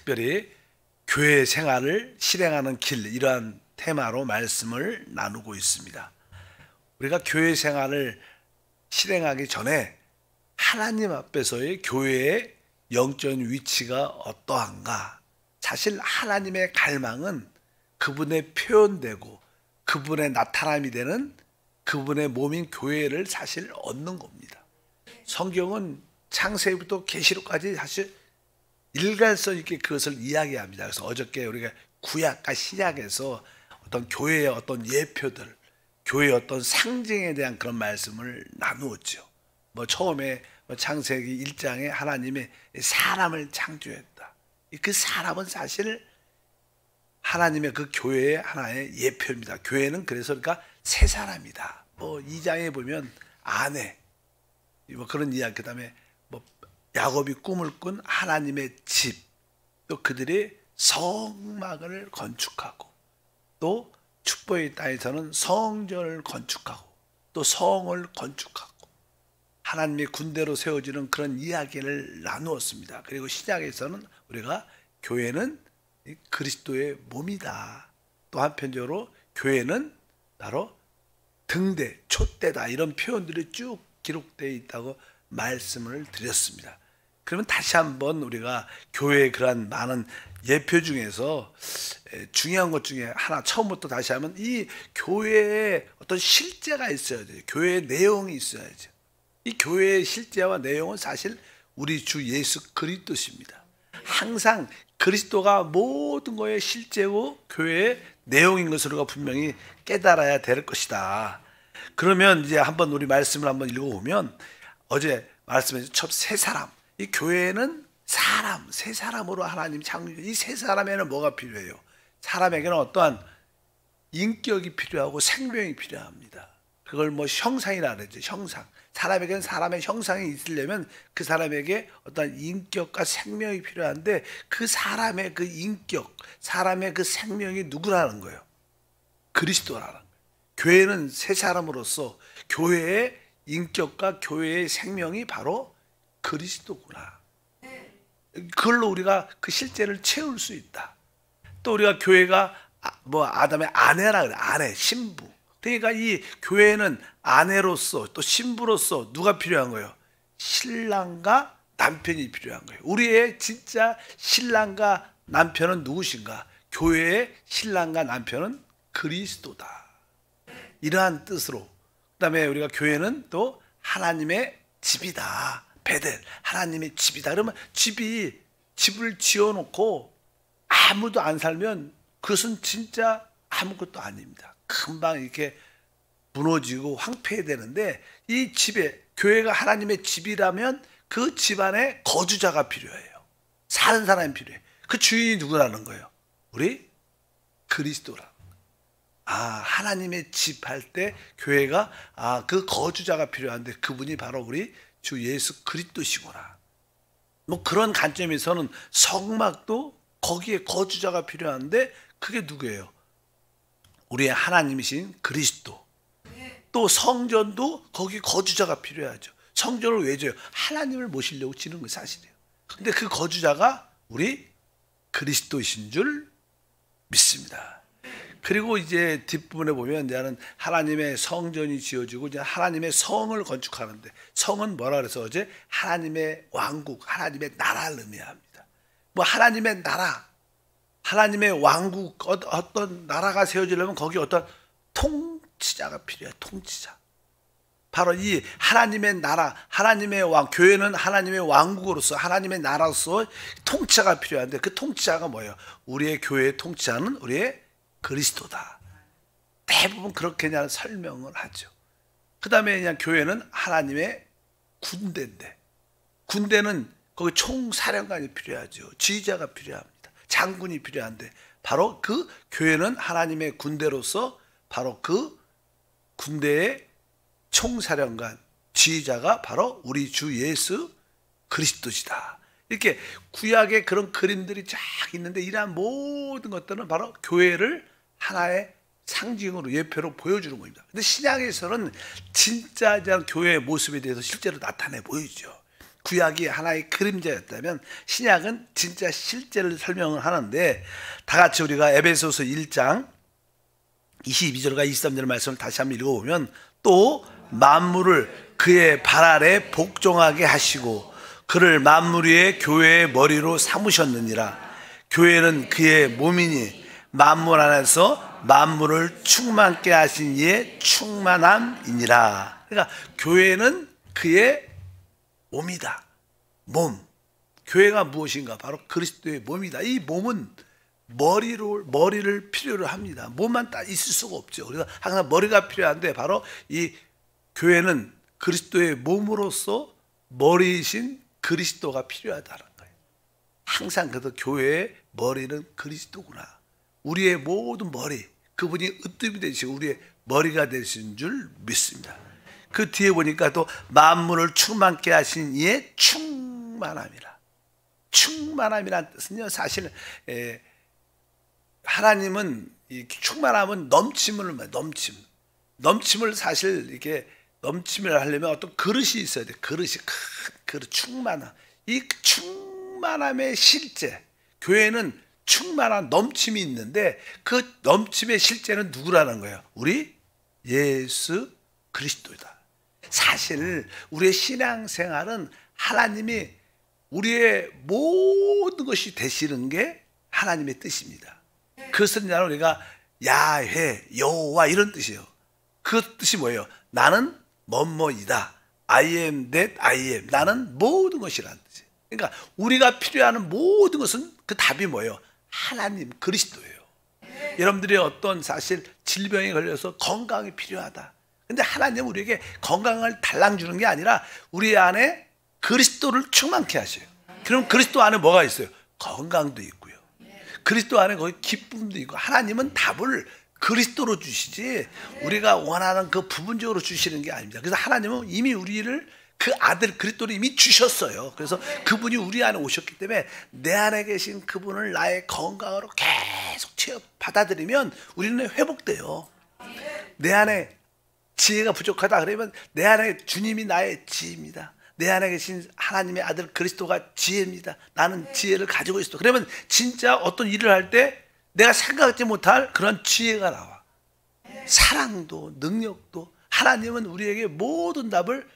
특별히 교회 생활을 실행하는 길, 이러한 테마로 말씀을 나누고 있습니다. 우리가 교회 생활을 실행하기 전에 하나님 앞에서의 교회의 영적인 위치가 어떠한가? 사실 하나님의 갈망은 그분의 표현되고 그분의 나타남이 되는 그분의 몸인 교회를 사실 얻는 겁니다. 성경은 창세기부터 계시록까지 사실 일관성 있게 그것을 이야기합니다. 그래서 어저께 우리가 구약과 신약에서 어떤 교회의 어떤 예표들, 교회의 어떤 상징에 대한 그런 말씀을 나누었죠. 처음에 창세기 1장에 하나님이 사람을 창조했다. 그 사람은 사실 하나님의 그 교회의 하나의 예표입니다. 교회는 그래서 그러니까 새 사람이다. 2장에 보면 아내, 그런 이야기, 그다음에 야곱이 꿈을 꾼 하나님의 집, 또 그들이 성막을 건축하고, 또 축복의 땅에서는 성전을 건축하고, 또 성을 건축하고, 하나님의 군대로 세워지는 그런 이야기를 나누었습니다. 그리고 신약에서는 우리가 교회는 그리스도의 몸이다. 또 한편적으로 교회는 바로 등대, 촛대다, 이런 표현들이 쭉 기록되어 있다고 말씀을 드렸습니다. 그러면 다시 한번 우리가 교회의 그러한 많은 예표 중에서 중요한 것 중에 하나, 처음부터 다시 하면 이 교회에 어떤 실제가 있어야 돼요. 교회의 내용이 있어야죠. 이 교회의 실제와 내용은 사실 우리 주 예수 그리스도십니다. 항상 그리스도가 모든 것의 실제고 교회의 내용인 것을 우리가 분명히 깨달아야 될 것이다. 그러면 이제 한번 우리 말씀을 한번 읽어보면, 어제 말씀해서 첫 세 사람, 이 교회는 사람, 세 사람으로 하나님 창조. 이 세 사람에는 뭐가 필요해요? 사람에게는 어떠한 인격이 필요하고 생명이 필요합니다. 그걸 형상이라 그러죠. 형상. 사람에게는 사람의 형상이 있으려면 그 사람에게 어떤 인격과 생명이 필요한데, 그 사람의 그 인격, 사람의 그 생명이 누구라는 거예요? 그리스도라는 거예요. 교회는 세 사람으로서 교회의 인격과 교회의 생명이 바로 그리스도구나. 그걸로 우리가 그 실제를 채울 수 있다. 또 우리가 교회가 아담의 아내라 그래. 아내, 신부. 그러니까 이 교회는 아내로서 또 신부로서 누가 필요한 거예요? 신랑과 남편이 필요한 거예요. 우리의 진짜 신랑과 남편은 누구신가? 교회의 신랑과 남편은 그리스도다. 이러한 뜻으로. 그다음에 우리가 교회는 또 하나님의 집이다. 베델, 하나님의 집이다. 그러면 집을 지어놓고 아무도 안 살면 그것은 진짜 아무것도 아닙니다. 금방 이렇게 무너지고 황폐되는데, 이 집에, 교회가 하나님의 집이라면 그 집안에 거주자가 필요해요. 사는 사람이 필요해요. 그 주인이 누구라는 거예요? 우리 그리스도라. 하나님의 집 할 때 교회가 그 거주자가 필요한데 그분이 바로 우리 주 예수 그리스도시구나. 그런 관점에서는 성막도 거기에 거주자가 필요한데 그게 누구예요? 우리의 하나님이신 그리스도. 또 성전도 거기 거주자가 필요하죠. 성전을 왜 줘요? 하나님을 모시려고 지는 거 사실이에요. 근데 그 거주자가 우리 그리스도이신 줄 믿습니다. 그리고 이제 뒷부분에 보면 이제는 하나님의 성전이 지어지고 이제 하나님의 성을 건축하는데, 성은 뭐라 그래서 어제 하나님의 왕국, 하나님의 나라를 의미합니다. 하나님의 나라, 하나님의 왕국, 어떤 나라가 세워지려면 거기 어떤 통치자가 필요해요. 통치자. 바로 이 하나님의 나라, 하나님의 왕, 교회는 하나님의 왕국으로서, 하나님의 나라로서 통치자가 필요한데, 그 통치자가 뭐예요? 우리의 교회의 통치자는 우리의 그리스도다. 대부분 그렇게 그냥 설명을 하죠. 그 다음에 그냥 교회는 하나님의 군대인데, 군대는 거기 총사령관이 필요하죠. 지휘자가 필요합니다. 장군이 필요한데, 바로 그 교회는 하나님의 군대로서 바로 그 군대의 총사령관, 지휘자가 바로 우리 주 예수 그리스도시다. 이렇게 구약에 그런 그림들이 쫙 있는데, 이러한 모든 것들은 바로 교회를 하나의 상징으로, 예표로 보여주는 겁니다. 근데 신약에서는 진짜 교회의 모습에 대해서 실제로 나타내 보이죠. 구약이 하나의 그림자였다면 신약은 진짜 실제를 설명을 하는데, 다 같이 우리가 에베소서 1장 22절과 23절 말씀을 다시 한번 읽어보면, 또 만물을 그의 발 아래 복종하게 하시고 그를 만물 위에 교회의 머리로 삼으셨느니라. 교회는 그의 몸이니 만물 안에서 만물을 충만케 하신 이의 충만함이니라. 그러니까 교회는 그의 몸이다. 몸. 교회가 무엇인가? 바로 그리스도의 몸이다. 이 몸은 머리를 필요로 합니다. 몸만 딱 있을 수가 없죠. 그래서 항상 머리가 필요한데, 바로 이 교회는 그리스도의 몸으로서 머리이신 그리스도가 필요하다는 거예요. 항상 그래도 교회의 머리는 그리스도구나. 우리의 모든 머리, 그분이 으뜸이 되시고 우리의 머리가 되신 줄 믿습니다. 그 뒤에 보니까 또 만물을 충만케 하신 이의 충만함이라. 충만함이라는 뜻은요, 사실 하나님은 이 충만함은 넘침을 넘침을 사실 이렇게 넘침을 하려면 어떤 그릇이 있어야 돼. 그릇이 큰 그릇, 충만함. 이 충만함의 실제, 교회는 충만한 넘침이 있는데, 그 넘침의 실제는 누구라는 거예요? 우리 예수 그리스도이다. 사실 우리의 신앙생활은 하나님이 우리의 모든 것이 되시는 게 하나님의 뜻입니다. 그것은 우리가 야훼, 여호와 이런 뜻이에요. 그 뜻이 뭐예요? 나는 뭐뭐이다. I am that I am. 나는 모든 것이라는 뜻이에요. 그러니까 우리가 필요한 모든 것은 그 답이 뭐예요? 하나님 그리스도예요. 여러분들이 어떤 사실 질병에 걸려서 건강이 필요하다. 근데 하나님은 우리에게 건강을 달랑 주는 게 아니라 우리 안에 그리스도를 충만케 하셔요. 그럼 그리스도 안에 뭐가 있어요? 건강도 있고요. 그리스도 안에 거기 기쁨도 있고, 하나님은 답을 그리스도로 주시지 우리가 원하는 그 부분적으로 주시는 게 아닙니다. 그래서 하나님은 이미 우리를 그 아들 그리스도를 이미 주셨어요. 그래서 그분이 우리 안에 오셨기 때문에 내 안에 계신 그분을 나의 건강으로 계속 받아들이면 우리는 회복돼요. 내 안에 지혜가 부족하다 그러면 내 안에 주님이 나의 지혜입니다. 내 안에 계신 하나님의 아들 그리스도가 지혜입니다. 나는 지혜를 가지고 있어. 그러면 진짜 어떤 일을 할 때 내가 생각하지 못할 그런 지혜가 나와. 사랑도 능력도. 하나님은 우리에게 모든 답을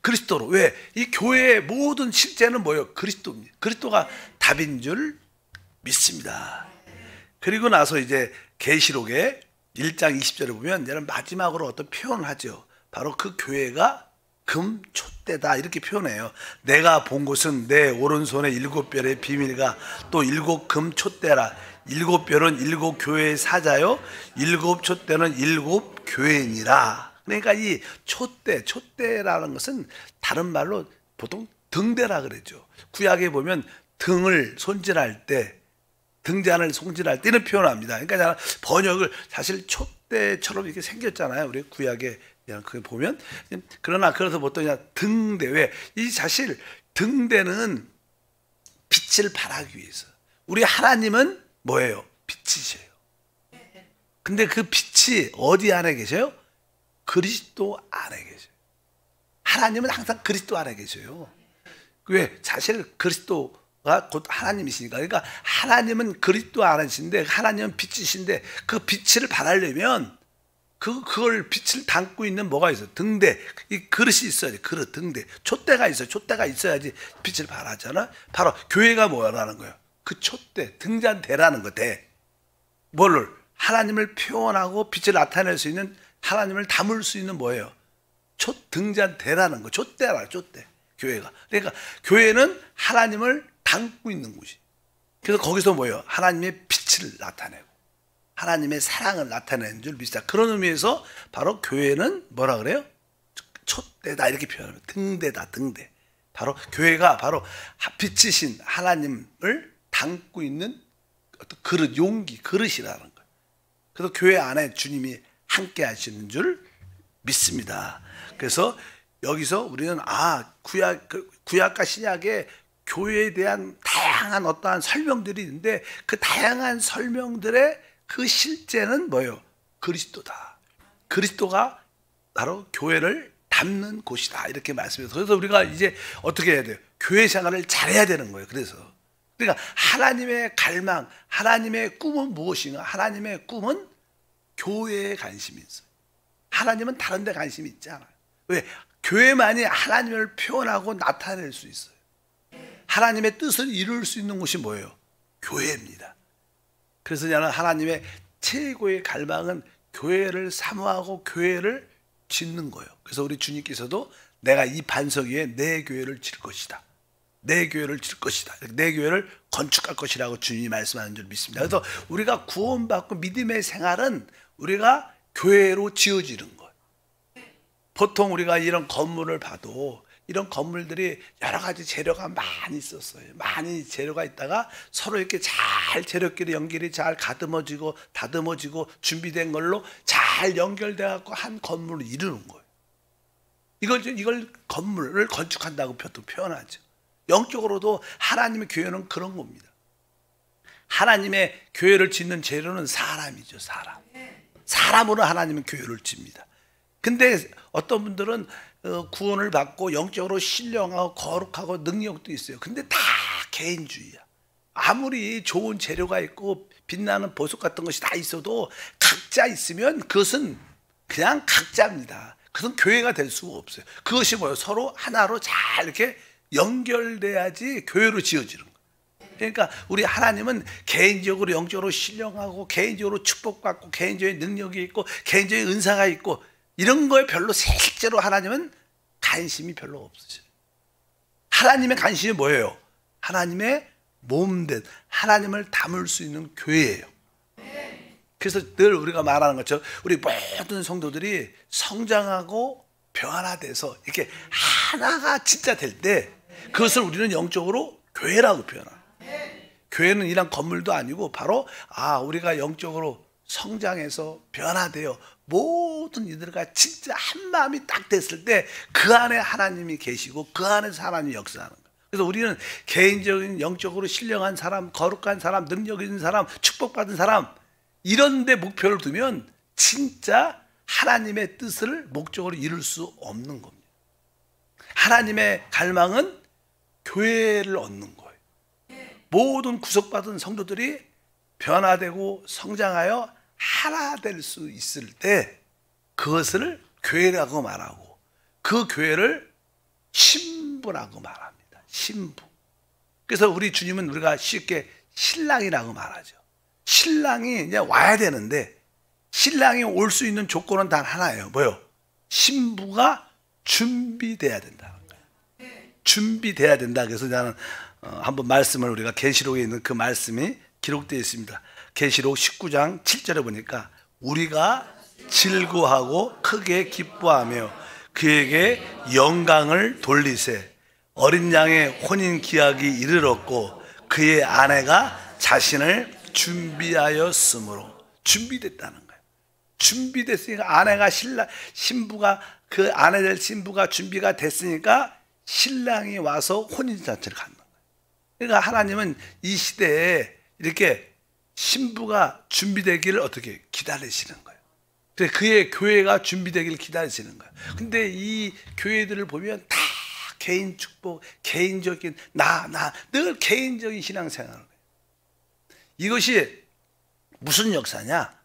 그리스도로. 왜? 이 교회의 모든 실제는 뭐예요? 그리스도입니다. 그리스도가 답인 줄 믿습니다. 그리고 나서 이제 계시록의 1장 20절에 보면 얘는 마지막으로 어떤 표현을 하죠. 바로 그 교회가 금촛대다 이렇게 표현해요. 내가 본 것은 내 오른손에 7별의 비밀과 또 7 금촛대라. 7별은 7 교회의 사자요, 7 촛대는 7 교회니라. 그러니까 이 촛대라는 것은 다른 말로 보통 등대라 그러죠. 구약에 보면 등을 손질할 때, 등잔을 손질할 때 이런 표현을 합니다. 그러니까 번역을 사실 촛대처럼 이렇게 생겼잖아요. 우리 구약에 그 보면. 그러나 그래서 보통 그냥 등대. 왜? 이 사실 등대는 빛을 발하기 위해서. 우리 하나님은 뭐예요? 빛이세요. 근데 그 빛이 어디 안에 계셔요? 그리스도 안에 계셔요. 하나님은 항상 그리스도 안에 계셔요. 왜? 사실 그리스도가 곧 하나님이시니까. 그러니까 하나님은 그리스도 안에 계신데, 하나님은 빛이신데, 그 빛을 발하려면 그걸 빛을 담고 있는 뭐가 있어요? 등대. 이 그릇이 있어야지. 그릇, 등대. 촛대가 있어요. 촛대가 있어야지 빛을 발하잖아. 바로 교회가 뭐라는 거예요? 그 촛대, 등잔대라는 거. 대. 뭐를? 하나님을 표현하고 빛을 나타낼 수 있는, 하나님을 담을 수 있는 뭐예요? 등잔대라는 거. 촛대라, 촛대. 교회가. 그러니까 교회는 하나님을 담고 있는 곳이. 그래서 거기서 뭐예요? 하나님의 빛을 나타내고 하나님의 사랑을 나타내는 줄 믿습니다. 그런 의미에서 바로 교회는 뭐라 그래요? 촛대다 이렇게 표현합니다. 등대다, 등대. 바로 교회가 바로 빛이신 하나님을 담고 있는 어떤 그릇, 용기, 그릇이라는 거예요. 그래서 교회 안에 주님이 함께 하시는 줄 믿습니다. 그래서 여기서 우리는 구약과 신약의 교회에 대한 다양한 어떠한 설명들이 있는데, 그 다양한 설명들의 그 실제는 뭐예요? 그리스도다. 그리스도가 바로 교회를 갚는 곳이다. 이렇게 말씀해서 그래서 우리가 이제 어떻게 해야 돼요? 교회 생활을 잘해야 되는 거예요. 그래서 그러니까 하나님의 갈망, 하나님의 꿈은 무엇인가? 하나님의 꿈은 교회에 관심이 있어요. 하나님은 다른 데 관심이 있지 않아요. 왜? 교회만이 하나님을 표현하고 나타낼 수 있어요. 하나님의 뜻을 이룰 수 있는 곳이 뭐예요? 교회입니다. 그래서 저는 하나님의 최고의 갈망은 교회를 사모하고 교회를 짓는 거예요. 그래서 우리 주님께서도 내가 이 반석 위에 내 교회를 질 것이다. 내 교회를 질 것이다. 내 교회를 건축할 것이라고 주님이 말씀하는 줄 믿습니다. 그래서 우리가 구원받고 믿음의 생활은 우리가 교회로 지어지는 거예요. 보통 우리가 이런 건물을 봐도 이런 건물들이 여러 가지 재료가 많이 있었어요. 많이 재료가 있다가 서로 이렇게 잘 재료끼리 연결이 잘 가듬어지고 다듬어지고 준비된 걸로 잘 연결돼 갖고 한 건물을 이루는 거예요. 이걸 건물을 건축한다고 보통 표현하죠. 영적으로도 하나님의 교회는 그런 겁니다. 하나님의 교회를 짓는 재료는 사람이죠. 사람으로 하나님은 교회를 짓니다. 근데 어떤 분들은 구원을 받고 영적으로 신령하고 거룩하고 능력도 있어요. 근데 다 개인주의야. 아무리 좋은 재료가 있고 빛나는 보석 같은 것이 다 있어도 각자 있으면 그것은 그냥 각자입니다. 그것은 교회가 될 수가 없어요. 그것이 뭐예요? 서로 하나로 잘 이렇게 연결돼야지 교회로 지어지는 거예요. 그러니까 우리 하나님은 개인적으로 영적으로 신령하고 개인적으로 축복받고 개인적인 능력이 있고 개인적인 은사가 있고 이런 거에 별로 실제로 하나님은 관심이 별로 없으셔요. 하나님의 관심이 뭐예요? 하나님의 몸된 하나님을 담을 수 있는 교회예요. 그래서 늘 우리가 말하는 것처럼 우리 모든 성도들이 성장하고 변화돼서 이렇게 하나가 진짜 될 때 그것을 우리는 영적으로 교회라고 표현합니다. 교회는 이런 건물도 아니고 바로 우리가 영적으로 성장해서 변화되어 모든 이들과 진짜 한 마음이 딱 됐을 때 그 안에 하나님이 계시고 그 안에서 하나님이 역사하는 거예요. 그래서 우리는 개인적인 영적으로 신령한 사람, 거룩한 사람, 능력 있는 사람, 축복받은 사람 이런 데 목표를 두면 진짜 하나님의 뜻을 목적으로 이룰 수 없는 겁니다. 하나님의 갈망은 교회를 얻는 거예요. 모든 구속받은 성도들이 변화되고 성장하여 하나 될 수 있을 때 그것을 교회라고 말하고 그 교회를 신부라고 말합니다. 신부. 그래서 우리 주님은 우리가 쉽게 신랑이라고 말하죠. 신랑이 이제 와야 되는데 신랑이 올 수 있는 조건은 단 하나예요. 뭐요? 신부가 준비돼야 된다는 거예요. 준비돼야 된다. 그래서 나는 한번 말씀을 우리가 계시록에 있는 그 말씀이 기록되어 있습니다. 계시록 19장 7절에 보니까 우리가 즐거워하고 크게 기뻐하며 그에게 영광을 돌리세 어린 양의 혼인 기약이 이르렀고 그의 아내가 자신을 준비하였으므로 준비됐다는 거예요. 준비됐으니까 아내가 신부가 그 아내 될 신부가 준비가 됐으니까 신랑이 와서 혼인잔치를 갖는 거예요. 그러니까 하나님은 이 시대에 이렇게 신부가 준비되기를 어떻게 기다리시는 거예요. 그래서 그의 교회가 준비되기를 기다리시는 거예요. 근데 이 교회들을 보면 다 개인 축복, 개인적인 늘 개인적인 신앙생활을 해요. 이것이 무슨 역사냐?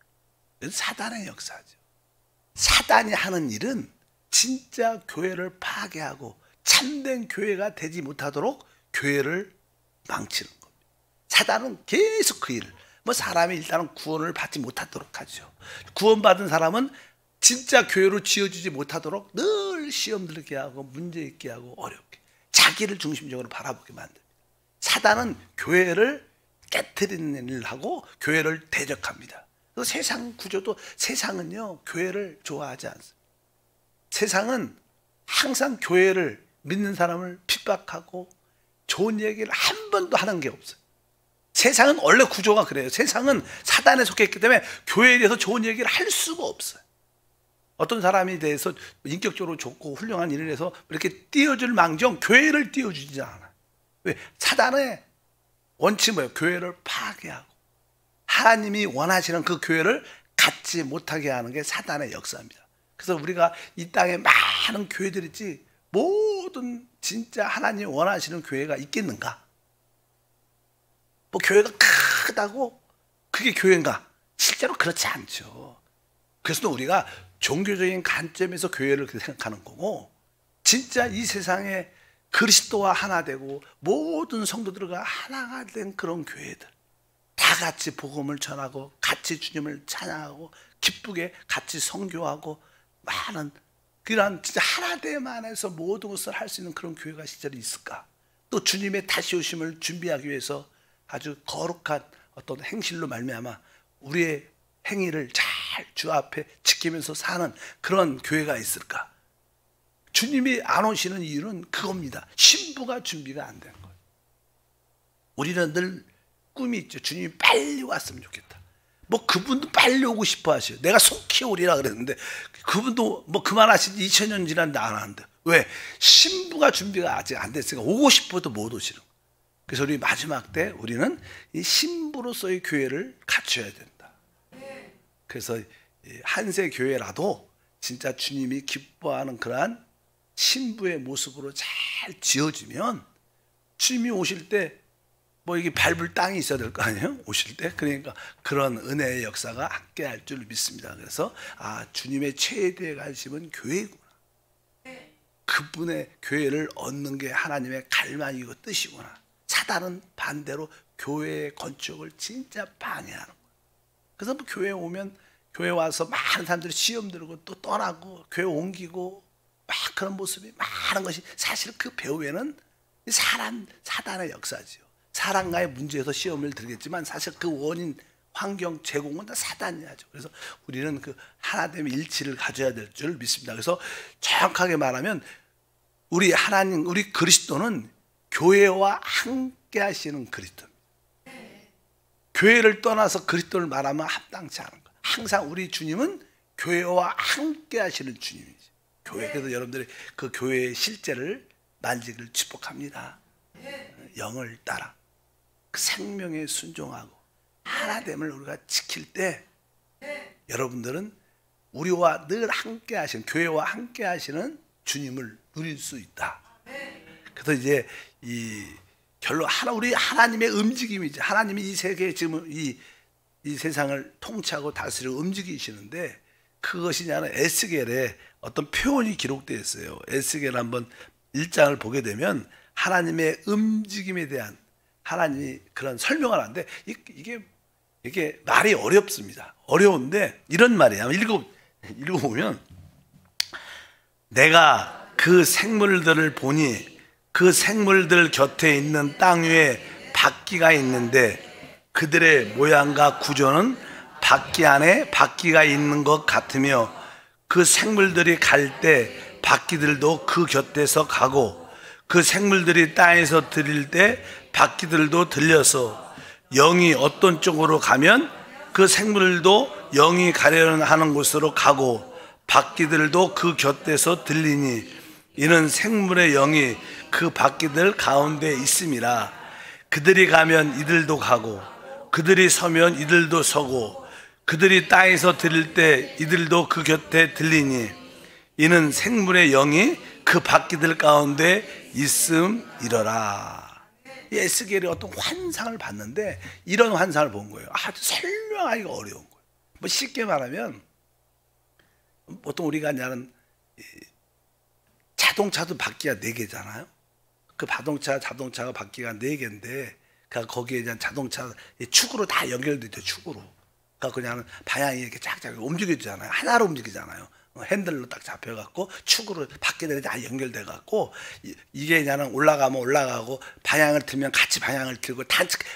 사단의 역사죠. 사단이 하는 일은 진짜 교회를 파괴하고 참된 교회가 되지 못하도록 교회를 망치는 겁니다. 사단은 계속 그 일을 사람이 일단은 구원을 받지 못하도록 하죠. 구원받은 사람은 진짜 교회로 지어지지 못하도록 늘 시험 들게 하고 문제 있게 하고 어렵게 자기를 중심적으로 바라보게 만듭니다. 사단은 교회를 깨트리는 일을 하고 교회를 대적합니다. 세상 구조도 세상은요 교회를 좋아하지 않습니다. 세상은 항상 교회를 믿는 사람을 핍박하고 좋은 얘기를 한 번도 하는 게 없어요. 세상은 원래 구조가 그래요. 세상은 사단에 속해 있기 때문에 교회에 대해서 좋은 얘기를 할 수가 없어요. 어떤 사람에 대해서 인격적으로 좋고 훌륭한 일을 해서 이렇게 띄워줄 망정 교회를 띄워주지 않아요. 왜? 사단의 원칙은 뭐예요? 교회를 파괴하고 하나님이 원하시는 그 교회를 갖지 못하게 하는 게 사단의 역사입니다. 그래서 우리가 이 땅에 많은 교회들이 있지 모든 진짜 하나님 원하시는 교회가 있겠는가? 뭐 교회가 크다고 그게 교회인가? 실제로 그렇지 않죠. 그래서 우리가 종교적인 관점에서 교회를 생각하는 거고, 진짜 이 세상에 그리스도와 하나 되고 모든 성도들과 하나가 된 그런 교회들, 다 같이 복음을 전하고 같이 주님을 찬양하고 기쁘게 같이 선교하고 많은 그런 진짜 하나됨 안에서 모든 것을 할 수 있는 그런 교회가 실제로 있을까? 또 주님의 다시 오심을 준비하기 위해서 아주 거룩한 어떤 행실로 말미암아 우리의 행위를 잘 주 앞에 지키면서 사는 그런 교회가 있을까? 주님이 안 오시는 이유는 그겁니다. 신부가 준비가 안 된 거예요. 우리는 늘 꿈이 있죠. 주님이 빨리 왔으면 좋겠다. 뭐 그분도 빨리 오고 싶어 하셔요. 내가 속히 오리라 그랬는데 그분도 뭐 그만하신 2000년 지났는데 안 하는데 왜? 신부가 준비가 아직 안 됐으니까 오고 싶어도 못 오시는 거예요. 그래서 우리 마지막 때 우리는 이 신부로서의 교회를 갖춰야 된다. 그래서 한세 교회라도 진짜 주님이 기뻐하는 그러한 신부의 모습으로 잘 지어지면 주님이 오실 때 뭐 이게 밟을 땅이 있어야 될 거 아니에요? 오실 때. 그러니까 그런 은혜의 역사가 함께 할 줄 믿습니다. 그래서 주님의 최대의 관심은 교회구나. 그분의 교회를 얻는 게 하나님의 갈망이고 뜻이구나. 사단은 반대로 교회의 건축을 진짜 방해하는 거예요. 그래서 뭐 교회에 오면 교회 와서 많은 사람들이 시험 들고 또 떠나고 교회 옮기고 막 그런 모습이 많은 것이 사실 그 배후에는 사단의 역사지요. 사람과의 문제에서 시험을 들겠지만 사실 그 원인, 환경 제공은 다 사단이 하죠. 그래서 우리는 그 하나됨의 일치를 가져야 될 줄 믿습니다. 그래서 정확하게 말하면 우리 하나님, 우리 그리스도는 교회와 함께 하시는 그리스도입니다. 교회를 떠나서 그리스도를 말하면 합당치 않은 거예요. 항상 우리 주님은 교회와 함께 하시는 주님이죠. 교회. 그래서 여러분들이 그 교회의 실제를 만지기를 축복합니다. 영을 따라 그 생명에 순종하고 하나됨을 우리가 지킬 때 여러분들은 우리와 늘 함께 하시는, 교회와 함께 하시는 주님을 누릴 수 있다. 그래서 이제 결론 우리 하나님의 움직임이죠. 하나님이 이 세계 지금 이 세상을 통치하고 다스리고 움직이시는데 그것이냐는 에스겔에 어떤 표현이 기록되어 있어요. 에스겔 한번 1장을 보게 되면 하나님의 움직임에 대한 하나님이 그런 설명을 하는데 이게 말이 어렵습니다. 어려운데 이런 말이에요. 읽어보면 내가 그 생물들을 보니 그 생물들 곁에 있는 땅 위에 바퀴가 있는데 그들의 모양과 구조는 바퀴 안에 바퀴가 있는 것 같으며 그 생물들이 갈 때 바퀴들도 그 곁에서 가고 그 생물들이 땅에서 들릴 때 바퀴들도 들려서 영이 어떤 쪽으로 가면 그 생물들도 영이 가려는 하는 곳으로 가고 바퀴들도 그 곁에서 들리니 이는 생물의 영이 그 바퀴들 가운데 있음이라. 그들이 가면 이들도 가고 그들이 서면 이들도 서고 그들이 땅에서 들릴 때 이들도 그 곁에 들리니 이는 생물의 영이 그 바퀴들 가운데 있음이러라. 에스겔이 어떤 환상을 봤는데 이런 환상을 본 거예요. 아주 설명하기가 어려운 거예요. 뭐 쉽게 말하면 보통 우리가 하는 자동차도 바퀴가 4개잖아요. 그 자동차가 바퀴가 4개인데 그러니까 거기에 대한 자동차 축으로 다 연결돼 있죠. 축으로. 그러니까 그냥 방향이 이렇게 쫙쫙 움직이잖아요. 하나로 움직이잖아요. 핸들로 딱 잡혀갖고 축으로 바퀴들이 다 연결돼갖고 이게 그냥 올라가면 올라가고 방향을 틀면 같이 방향을 틀고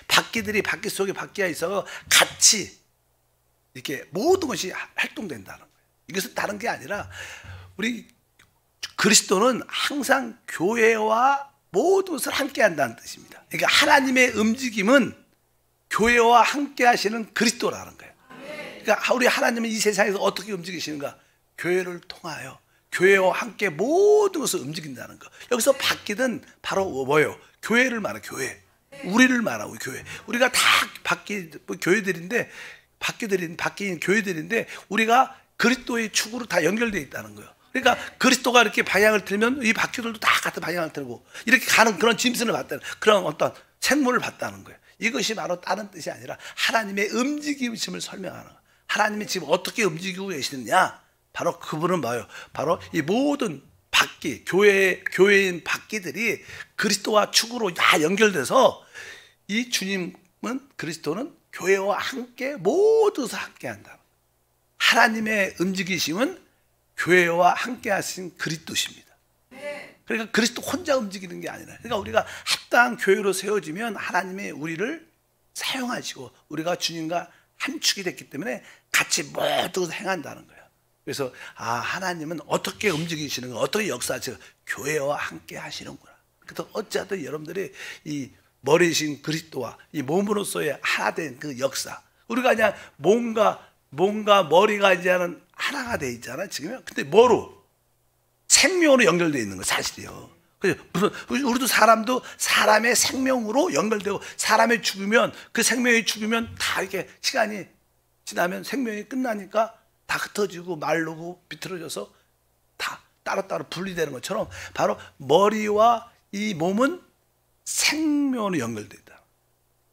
바퀴들이 바퀴 속에 바퀴가 있어서 같이 이렇게 모든 것이 활동된다는 거예요. 이것은 다른 게 아니라 우리 그리스도는 항상 교회와 모든 것을 함께 한다는 뜻입니다. 그러니까 하나님의 움직임은 교회와 함께 하시는 그리스도라는 거예요. 그러니까 우리 하나님은 이 세상에서 어떻게 움직이시는가? 교회를 통하여 교회와 함께 모든 것을 움직인다는 거. 여기서 바퀴는 바로 뭐예요? 교회를 말해요. 교회. 우리를 말하고 교회. 우리가 다 바퀴 교회들인데 바퀴인 교회들인데 우리가 그리스도의 축으로 다 연결되어 있다는 거예요. 그러니까 그리스도가 이렇게 방향을 틀면 이 바퀴들도 다 같은 방향을 틀고 이렇게 가는 그런 짐승을 봤다는, 그런 어떤 생물을 봤다는 거예요. 이것이 바로 다른 뜻이 아니라 하나님의 움직임을 설명하는 거예요. 하나님이 지금 어떻게 움직이고 계시느냐, 바로 그분은 뭐예요? 바로 이 모든 바퀴, 교회인 바퀴들이 그리스도와 축으로 다 연결돼서 이 주님은, 그리스도는 교회와 함께 모두서 함께 한다. 하나님의 움직이심은 교회와 함께 하신 그리스도십니다. 그러니까 그리스도 혼자 움직이는 게 아니라, 그러니까 우리가 합당한 교회로 세워지면 하나님이 우리를 사용하시고 우리가 주님과 한 축이 됐기 때문에 같이 모두 행한다는 거예요. 그래서 하나님은 어떻게 움직이시는 거, 어떻게 역사하시고 교회와 함께 하시는구나. 그래서 어찌하든 여러분들이 이 머리신 그리스도와 이 몸으로서의 하나 된 그 역사, 우리가 그냥 뭔가 머리가 이제는 하나가 돼 있잖아요, 지금. 근데 뭐로? 생명으로 연결되어 있는 거 사실이요. 우리도 사람도 사람의 생명으로 연결되고, 사람이 죽으면, 그 생명이 죽으면 다 이렇게 시간이 지나면 생명이 끝나니까 다 흩어지고 말르고 비틀어져서 다 따로따로 분리되는 것처럼, 바로 머리와 이 몸은 생명으로 연결되어 있다.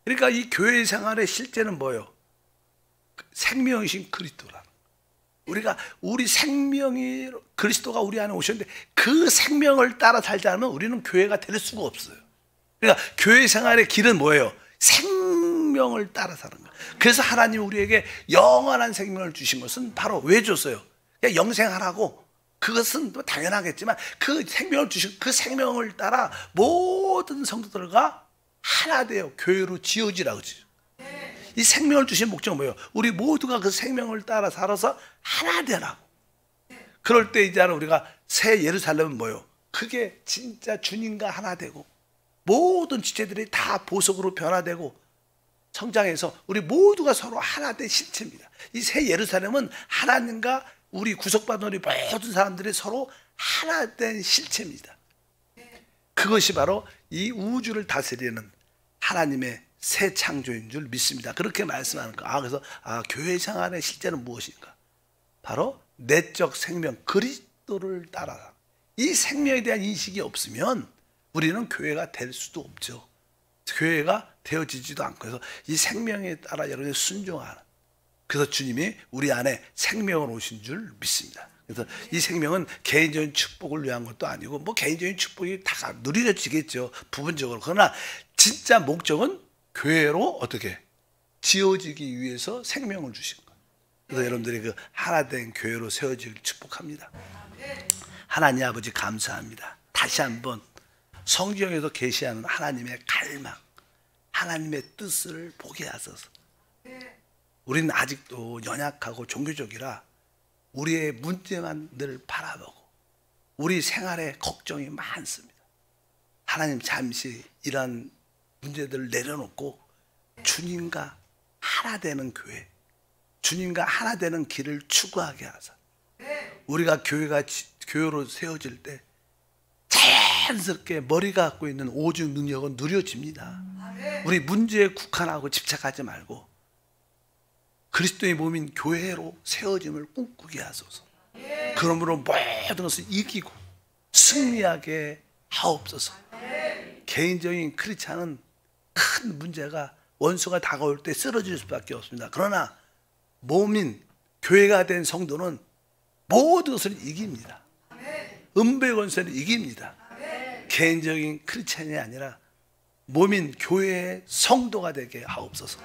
그러니까 이 교회 생활의 실제는 뭐예요? 생명이신 그리스도라. 우리 생명이, 그리스도가 우리 안에 오셨는데 그 생명을 따라 살지 않으면 우리는 교회가 될 수가 없어요. 그러니까 교회 생활의 길은 뭐예요? 생명을 따라 사는 거예요. 그래서 하나님이 우리에게 영원한 생명을 주신 것은 바로 왜 줬어요? 그냥 영생하라고. 그것은 또 당연하겠지만 그 생명을 주신 그 생명을 따라 모든 성도들과 하나 되어 교회로 지어지라 그러죠. 이 생명을 주신 목적은 뭐예요? 우리 모두가 그 생명을 따라 살아서 하나 되라고. 그럴 때 이제 우리가 새 예루살렘은 뭐예요? 그게 진짜 주님과 하나 되고 모든 지체들이 다 보석으로 변화되고 성장해서 우리 모두가 서로 하나 된 실체입니다. 이 새 예루살렘은 하나님과 우리 구속받은 우리 모든 사람들이 서로 하나 된 실체입니다. 그것이 바로 이 우주를 다스리는 하나님의 새 창조인 줄 믿습니다. 그렇게 말씀하는 거. 그래서 교회 생활의 실제는 무엇인가? 바로 내적 생명 그리스도를 따라. 이 생명에 대한 인식이 없으면 우리는 교회가 될 수도 없죠. 교회가 되어지지도 않고, 그래서 이 생명에 따라 여러분이 순종하는. 그래서 주님이 우리 안에 생명을 오신 줄 믿습니다. 그래서 이 생명은 개인적인 축복을 위한 것도 아니고, 뭐 개인적인 축복이 다 누려지겠죠, 부분적으로. 그러나 진짜 목적은 교회로 어떻게 지어지기 위해서 생명을 주신 거예요. 그래서 여러분들이 그 하나 된 교회로 세워지길 축복합니다. 하나님 아버지 감사합니다. 다시 한번 성경에서 계시하는 하나님의 갈망, 하나님의 뜻을 보게 하소서. 우리는 아직도 연약하고 종교적이라 우리의 문제만 늘 바라보고 우리 생활에 걱정이 많습니다. 하나님, 잠시 이런 문제들을 내려놓고 주님과 하나 되는 교회, 주님과 하나 되는 길을 추구하게 하사 우리가 교회로 세워질 때 자연스럽게 머리가 갖고 있는 오직 능력은 누려집니다. 우리 문제에 국한하고 집착하지 말고 그리스도의 몸인 교회로 세워짐을 꿈꾸게 하소서. 그러므로 모든 것을 이기고 승리하게 하옵소서. 개인적인 크리스찬은 큰 문제가, 원수가 다가올 때 쓰러질 수밖에 없습니다. 그러나 몸인 교회가 된 성도는 모든 것을 이깁니다. 음배 권세를 이깁니다. 개인적인 크리스찬이 아니라 몸인 교회의 성도가 되게 하옵소서.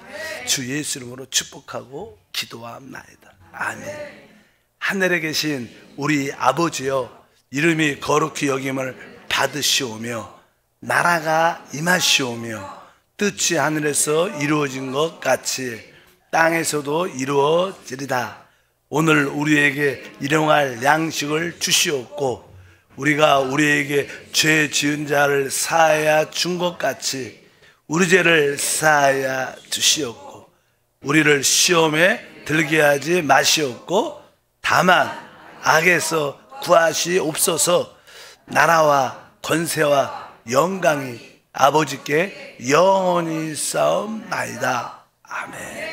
주 예수 이름으로 축복하고 기도합나이다. 아멘. 하늘에 계신 우리 아버지여, 이름이 거룩히 여김을 받으시오며 나라가 임하시오며 뜻이 하늘에서 이루어진 것 같이 땅에서도 이루어지리다. 오늘 우리에게 일용할 양식을 주시옵고 우리가 우리에게 죄 지은 자를 사하여 준 것 같이 우리 죄를 사하여 주시옵고 우리를 시험에 들게 하지 마시옵고 다만 악에서 구하시옵소서. 나라와 권세와 영광이 아버지께 영원히 싸움나이다. 아멘.